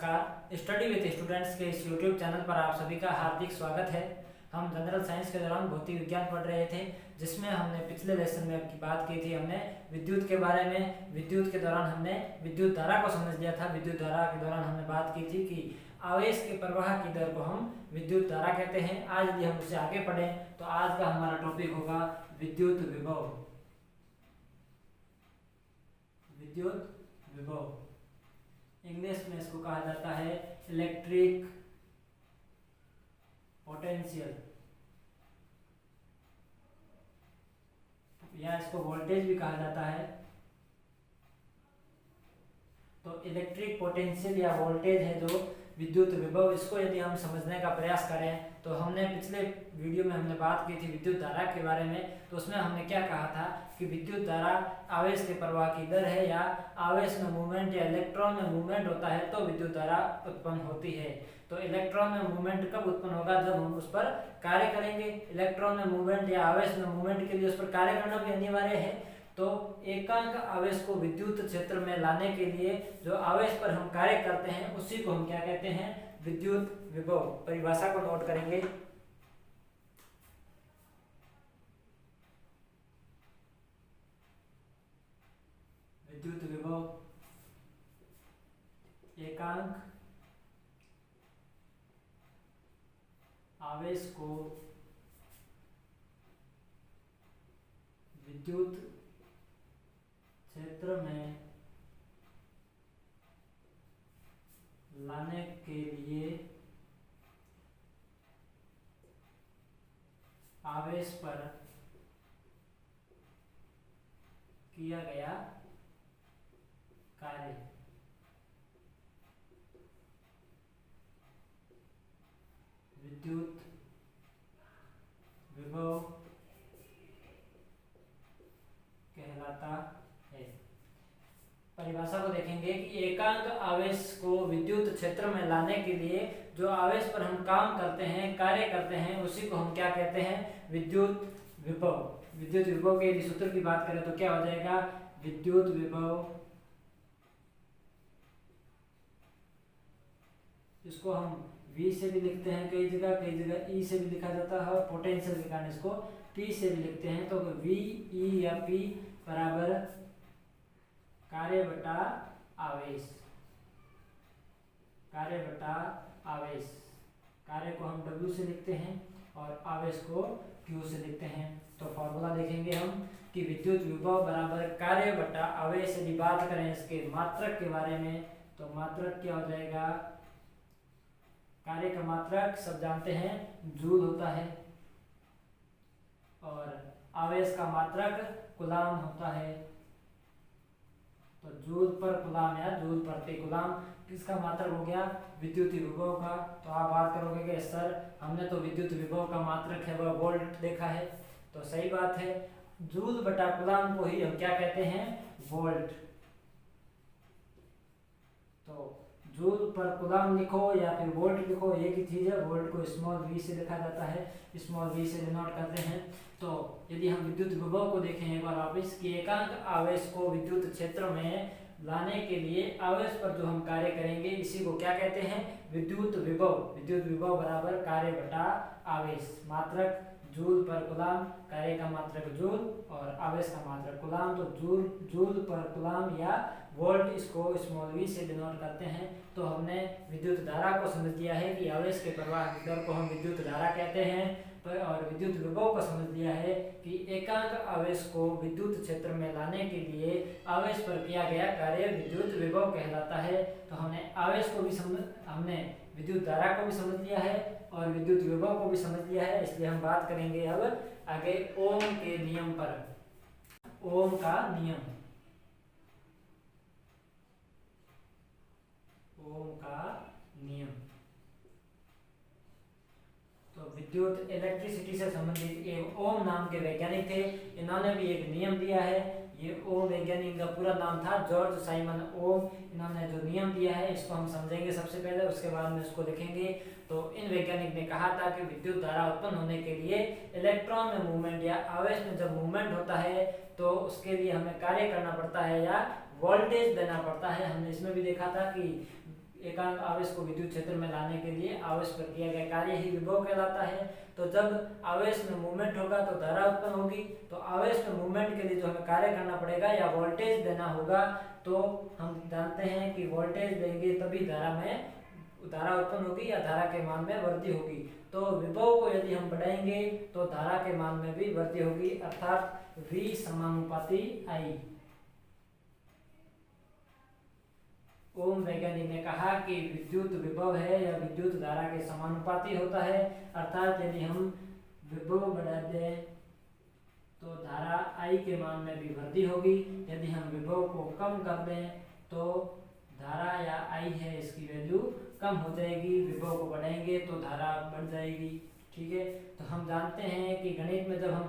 नमस्कार। Study with students के इस यूट्यूब चैनल पर आप सभी का हार्दिक स्वागत है। हम जनरल साइंस के दौरान भौतिक विज्ञान पढ़ रहे थे, जिसमें हमने पिछले लेसन में की बात की थी। हमने विद्युत के बारे में, विद्युत के दौरान हमने विद्युत धारा को समझ लिया था। विद्युत धारा के दौरान हमने बात की थी कि आवेश के प्रवाह की दर को हम विद्युत धारा कहते हैं। आज यदि हम उसे आगे पढ़ें तो आज का हमारा टॉपिक होगा विद्युत विभव। विद्युत विभव इंग्लिश में इसको कहा जाता है इलेक्ट्रिक पोटेंशियल, या इसको वोल्टेज भी कहा जाता है। तो इलेक्ट्रिक पोटेंशियल या वोल्टेज है जो विद्युत विभव, इसको यदि हम समझने का प्रयास करें तो हमने पिछले वीडियो में हमने बात की थी विद्युत धारा के बारे में। तो उसमें हमने क्या कहा था कि विद्युत धारा आवेश के प्रवाह की दर है, या आवेश में मूवमेंट या इलेक्ट्रॉन में मूवमेंट होता है तो विद्युत धारा उत्पन्न होती है। तो इलेक्ट्रॉन में मूवमेंट कब उत्पन्न होगा? जब हम उस पर कार्य करेंगे। इलेक्ट्रॉन में मूवमेंट या आवेश में मूवमेंट के लिए उस पर कार्य करना भी अनिवार्य है। तो एकांक आवेश को विद्युत क्षेत्र में लाने के लिए जो आवेश पर हम कार्य करते हैं उसी को हम क्या कहते हैं? विद्युत विभव। परिभाषा को नोट करेंगे। विद्युत विभव एकांक आवेश को विद्युत क्षेत्र में लाने के लिए आवेश पर किया गया कार्य विद्युत विभव कहलाता है। परिभाषा को देखेंगे कि एकांक आवेश को विद्युत क्षेत्र में लाने के लिए जो आवेश पर हम काम करते हैं, कार्य करते हैं, उसी को हम क्या कहते हैं? विद्युत विभव। विद्युत विभव के यदि सूत्र की बात करें तो क्या हो जाएगा? विद्युत विभव, इसको हम V से भी लिखते हैं कई जगह E से भी लिखा जाता है, और पोटेंशियल के कारण इसको P से भी लिखते हैं। तो V, E या P बराबर कार्य बटा आवेश। कार्य बटा आवेश, कार्य को हम W से लिखते हैं और आवेश को Q से लिखते हैं। तो फॉर्मूला देखेंगे हम कि विद्युत विभव बराबर कार्य बटा आवेश। यदि बात करें इसके मात्रक के बारे में तो मात्रक क्या हो जाएगा? कार्य का मात्रक सब जानते हैं जूल होता है, और आवेश का मात्रक कूलाम होता है। तो जूल पर कूलाम या जूल प्रति कूलाम किसका मात्रक हो गया? विद्युत विभव का। तो आप बात करोगे कि सर हमने तो विद्युत विभव का मात्रक है वह वोल्ट देखा है। तो सही बात है, जूल बटा कूलाम को ही हम क्या कहते हैं? वोल्ट। तो जूल पर कूलाम लिखो या फिर वोल्ट लिखो, एक ही चीज है। वोल्ट को स्मॉल v से लिखा जाता है, स्मॉल v से डिनोट करते हैं। तो यदि हम विद्युत विभव को देखें एक बार वापस कि एकांक आवेश को विद्युत क्षेत्र में लाने के लिए आवेश पर जो हम कार्य करेंगे इसी को क्या कहते हैं? विद्युत विभव। विद्युत विभव बराबर कार्य बटा आवेश। मात्रक जूल पर कूलाम, कार्य का मात्रक जूल और आवेश का मात्रक कूलाम। तो जूल पर कूलाम या वोल्ट, इसको स्मॉल v से डिनोट करते हैं। तो हमने विद्युत धारा को समझ लिया है कि आवेश के प्रवाह की दर को हम विद्युत धारा कहते हैं, और विद्युत विभव को समझ लिया है कि एकांक आवेश को विद्युत क्षेत्र में लाने के लिए आवेश पर किया गया कार्य विद्युत विभव कहलाता है। तो हमने आवेश को भी हमने विद्युत धारा को भी समझ लिया है और विद्युत विभव को भी समझ लिया है। इसलिए हम बात करेंगे अब आगे ओम के नियम पर। ओम का नियम, ओम का नियम। तो विद्युत इलेक्ट्रिसिटी से संबंधित एक ओम नाम के वैज्ञानिक थे। इन्होंने भी एक नियम दिया है। ये ओम वैज्ञानिक का पूरा नाम था जॉर्ज साइमन ओम। इन्होंने जो नियम दिया है इसको हम समझेंगे सबसे पहले, उसके बाद में इसको लिखेंगे। तो इन वैज्ञानिक ने कहा था कि विद्युत धारा उत्पन्न होने के लिए इलेक्ट्रॉन में मूवमेंट या आवेश में जब मूवमेंट होता है तो उसके लिए हमें कार्य करना पड़ता है या वोल्टेज देना पड़ता है। हमने इसमें भी देखा था कि एकांक आवेश को विद्युत क्षेत्र में लाने के लिए आवेश पर किया गया कार्य ही विभव कहलाता है। तो जब आवेश में मूवमेंट होगा तो धारा उत्पन्न होगी। तो आवेश में मूवमेंट के लिए जो हमें कार्य करना पड़ेगा या वोल्टेज देना होगा, तो हम जानते हैं कि वोल्टेज देंगे तभी धारा उत्पन्न होगी या धारा के मान में वृद्धि होगी। तो विभव को यदि हम बढ़ाएंगे तो धारा के मान में भी वृद्धि होगी, अर्थात V समानुपाती I। ओम वैज्ञानिक ने कहा कि विद्युत विभव है या विद्युत धारा के समानुपाती होता है, अर्थात यदि हम विभव बढ़ा दें तो धारा I के मान में भी वृद्धि होगी। यदि हम विभव को कम कर दें तो धारा या I है इसकी वैल्यू कम हो जाएगी, विभव को बढ़ाएंगे तो धारा बढ़ जाएगी। ठीक है, तो हम जानते हैं कि गणित में जब हम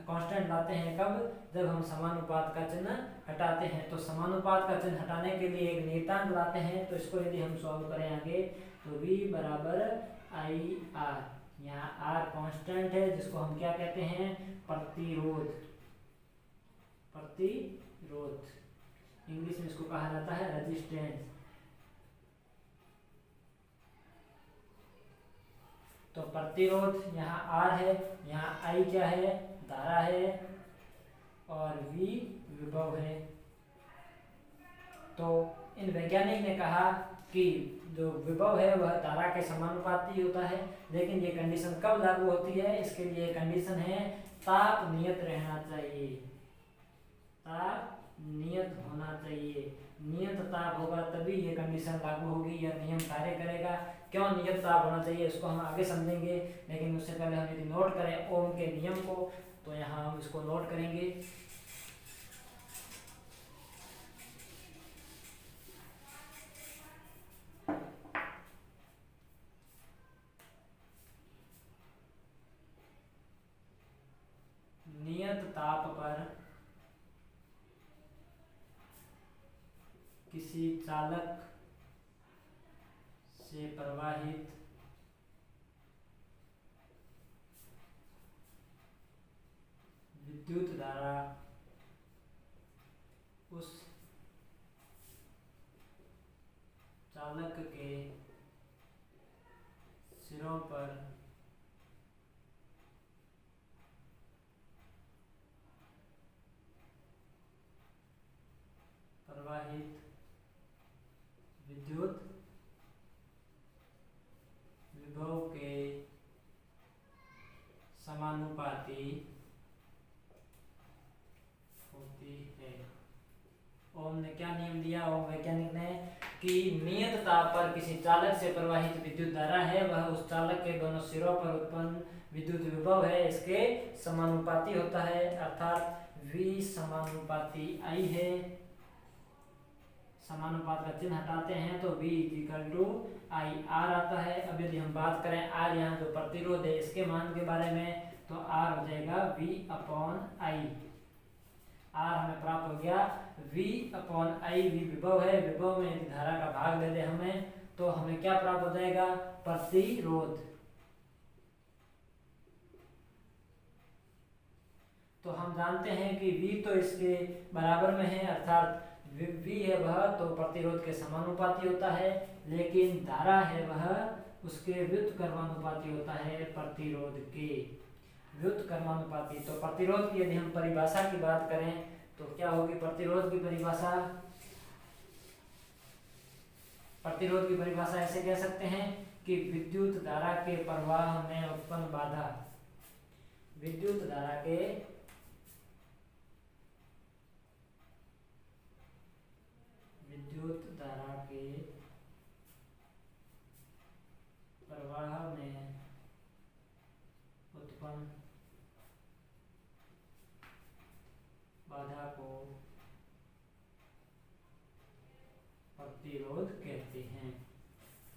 कांस्टेंट लाते हैं, कब? जब हम समानुपात का चिन्ह हटाते हैं। तो समानुपात का चिन्ह हटाने के लिए एक नियतांक लाते हैं। तो इसको यदि हम सॉल्व करें आगे तो V बराबर IR, यहाँ R कांस्टेंट है जिसको हम क्या कहते हैं? प्रतिरोध। इंग्लिश में इसको कहा जाता है रेजिस्टेंस। तो प्रतिरोध यहाँ R है, यहाँ I क्या है? धारा है, और V विभव है। तो इन वैज्ञानिक ने कहा कि जो विभव है वह धारा के समानुपाती होता है, लेकिन ये कंडीशन कब लागू होती है? इसके लिए कंडीशन है ताप नियत रहना चाहिए, ताप नियत होना चाहिए। नियत ताप होगा तभी ये कंडीशन लागू होगी या नियम कार्य करेगा। क्यों नियत ताप होना चाहिए इसको हम आगे समझेंगे, लेकिन उससे पहले हम यदि नोट करें ओम के नियम को तो यहाँ हम इसको नोट करेंगे। नियत ताप पर किसी चालक से प्रवाहित विद्युत धारा उस चालक के सिरों पर प्रवाहित विद्युत विभव के समानुपाती होती है। ओम ने क्या नियम दिया? ओम वैज्ञानिक ने कि नियत ताप पर किसी चालक से प्रवाहित विद्युत धारा है वह उस चालक के दोनों सिरों पर उत्पन्न विद्युत विभव है इसके समानुपाती होता है, अर्थात V समानुपाती I है। समानुपात का चिन्ह हटाते हैं तो V IR आता है। अब यदि हम बात करें R यहाँ जो प्रतिरोध है इसके मान के बारे में, तो R हो जाएगा V/I। R हमें प्राप्त हो गया V/I। V विभव है, विभव में यदि धारा का भाग दे दे हमें तो हमें क्या प्राप्त हो जाएगा? प्रतिरोध। तो हम जानते हैं कि V तो इसके बराबर में है, अर्थात V है वह तो प्रतिरोध के समानुपाती होता है, लेकिन धारा है वह उसके व्युत्क्रमानुपाती होता है, प्रतिरोध के व्युत्क्रमानुपाती। तो प्रतिरोध की यदि हम परिभाषा की बात करें तो क्या होगी प्रतिरोध की परिभाषा? प्रतिरोध की परिभाषा ऐसे कह सकते हैं कि विद्युत धारा के प्रवाह में उत्पन्न बाधा, विद्युत धारा के प्रवाह में उत्पन्न बाधा को प्रतिरोध कहते हैं।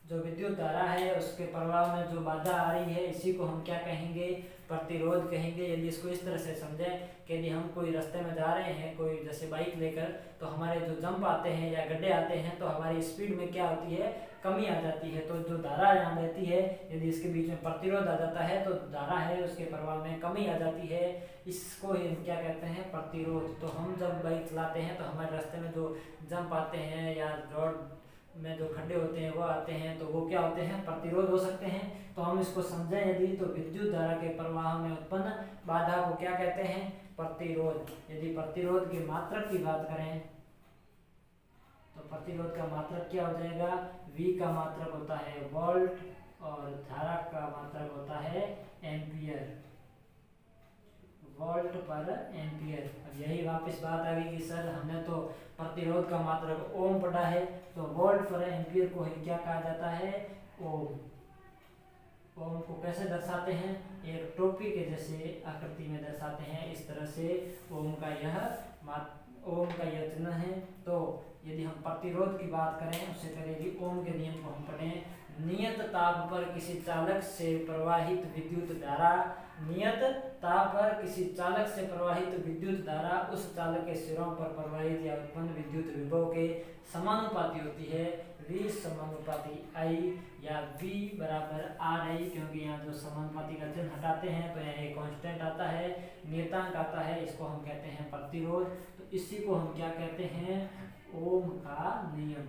जो विद्युत धारा है उसके प्रवाह में जो बाधा आ रही है इसी को हम क्या कहेंगे? प्रतिरोध कहेंगे। यदि इसको इस तरह से समझें कि यदि हम कोई रास्ते में जा रहे हैं, कोई जैसे बाइक लेकर, तो हमारे जो जंप आते हैं या गड्ढे आते हैं तो हमारी स्पीड में क्या होती है? कमी आ जाती है। तो जो धारा यहाँ रहती है यदि इसके बीच में प्रतिरोध आ जाता है तो धारा है उसके प्रवाह में कमी आ जाती है, इसको ही हम क्या कहते हैं? प्रतिरोध। तो हम जब बाइक चलाते हैं तो हमारे रास्ते में जो जंप आते हैं या रोड में जो खड्डे होते हैं वो आते हैं, तो वो क्या होते हैं, प्रतिरोध हो सकते हैं। तो हम इसको समझें यदि, तो विद्युत धारा के प्रवाह में उत्पन्न बाधा को क्या कहते हैं, प्रतिरोध। यदि प्रतिरोध की मात्रक की बात करें तो प्रतिरोध का मात्रक क्या हो जाएगा, V का मात्रक होता है वोल्ट और धारा का मात्रक होता है एम्पियर, वोल्ट पर एम्पियर। अब यही वापस बात आ गई कि सर हमने तो प्रतिरोध का मात्रक ओम पढ़ा है, तो वोल्ट पर एम्पियर को ही क्या कहा जाता है, ओम। ओम को कैसे दर्शाते हैं, एक टोपी के जैसे आकृति में दर्शाते हैं, इस तरह से ओम का यह चिन्ह है। तो यदि हम प्रतिरोध की बात करें, उससे पहले यदि ओम के नियम को हम पढ़ें, नियत ताप पर किसी चालक से प्रवाहित विद्युत धारा, नियत ताप पर किसी चालक से प्रवाहित विद्युत धारा उस चालक के सिरों पर प्रवाहित या उत्पन्न विद्युत विभव के समानुपाती होती है। V समानुपाती I या V बराबर RI, क्योंकि यहाँ जो समानुपाती का चिन्ह हटाते हैं तो यहाँ एक कांस्टेंट आता है, नियतांक आता है, इसको हम कहते हैं प्रतिरोध। तो इसी को हम क्या कहते हैं, ओम का नियम।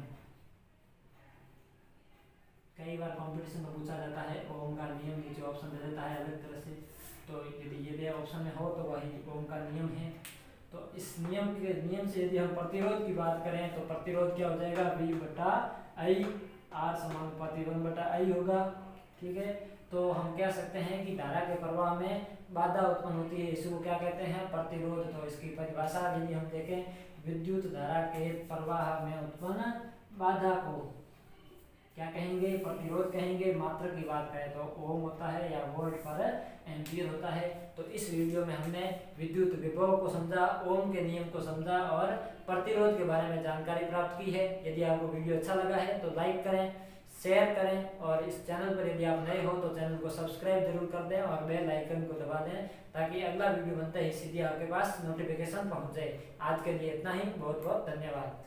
कई बार कंपटीशन में पूछा जाता है ओम का नियम, नीचे ऑप्शन दे देता है अलग तरह से, तो यदि ये भी ऑप्शन में हो तो वही ओम का नियम है। तो इस नियम से यदि हम प्रतिरोध की बात करें तो प्रतिरोध क्या हो जाएगा, V बटा I, R समानुपाती 1 बटा I होगा। ठीक है, तो हम कह सकते हैं कि धारा के प्रवाह में बाधा उत्पन्न होती है, इसको क्या कहते हैं, प्रतिरोध। तो इसकी परिभाषा यदि हम देखें, विद्युत धारा के प्रवाह में उत्पन्न बाधा को क्या कहेंगे, प्रतिरोध कहेंगे। मात्रक की बात करें तो ओम होता है या वोल्ट पर एम्पियर होता है। तो इस वीडियो में हमने विद्युत विभव को समझा, ओम के नियम को समझा और प्रतिरोध के बारे में जानकारी प्राप्त की है। यदि आपको वीडियो अच्छा लगा है तो लाइक करें, शेयर करें, और इस चैनल पर यदि आप नए हो तो चैनल को सब्सक्राइब जरूर कर दें और बेल आइकन को दबा दें, ताकि अगला वीडियो बनते ही सीधे आपके पास नोटिफिकेशन पहुंच जाए। आज के लिए इतना ही, बहुत बहुत धन्यवाद।